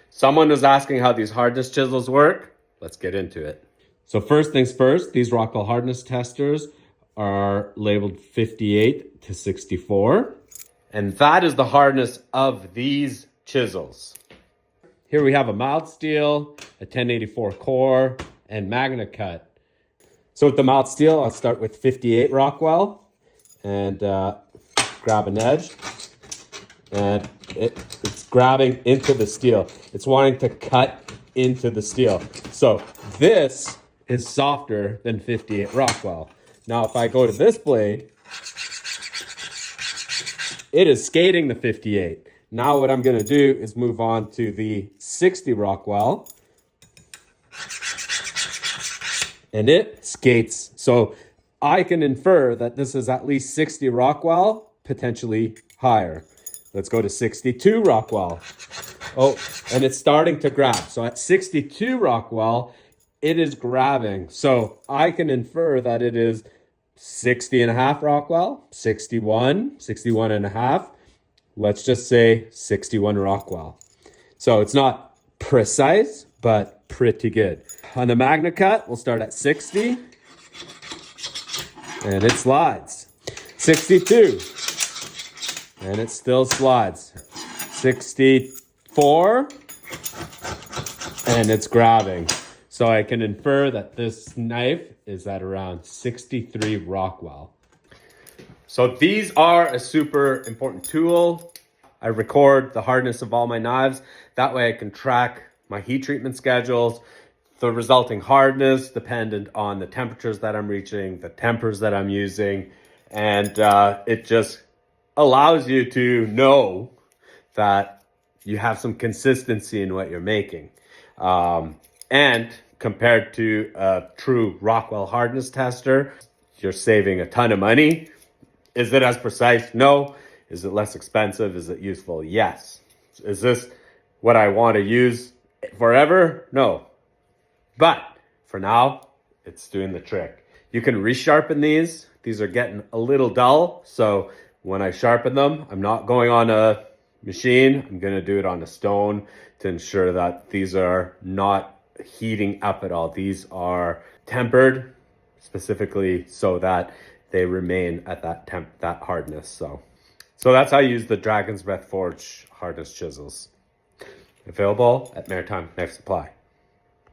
Someone was asking how these hardness chisels work. Let's get into it. So first things first, these Rockwell hardness testers are labeled 58 to 64. And that is the hardness of these chisels. Here we have a mild steel, a 1084 core, and magnet cut. So with the mild steel, I'll start with 58 Rockwell and grab an edge. And it's grabbing into the steel. It's wanting to cut into the steel. So this is softer than 58 Rockwell. Now if I go to this blade, it is skating the 58. Now what I'm gonna do is move on to the 60 Rockwell. And it skates. So I can infer that this is at least 60 Rockwell, potentially higher. Let's go to 62 Rockwell. Oh, and it's starting to grab. So at 62 Rockwell, it is grabbing. So I can infer that it is 60 and a half Rockwell, 61, 61 and a half. Let's just say 61 Rockwell. So it's not precise, but pretty good. On the magnet cut, we'll start at 60. And it slides. 62. And it still slides. 64. And it's grabbing. So I can infer that this knife is at around 63 Rockwell. So these are a super important tool. I record the hardness of all my knives. That way I can track my heat treatment schedules, the resulting hardness dependent on the temperatures that I'm reaching, the tempers that I'm using, and it just allows you to know that you have some consistency in what you're making. And compared to a true Rockwell hardness tester, you're saving a ton of money. Is it as precise? No. Is it less expensive? Is it useful? Yes. Is this what I want to use forever? No. But for now, it's doing the trick. You can resharpen these. These are getting a little dull. So when I sharpen them, I'm not going on a machine. I'm going to do it on a stone to ensure that these are not heating up at all. These are tempered specifically so that they remain at that hardness. So that's how I use the Dragon's Breath Forge hardness chisels. Available at Maritime Knife Supply.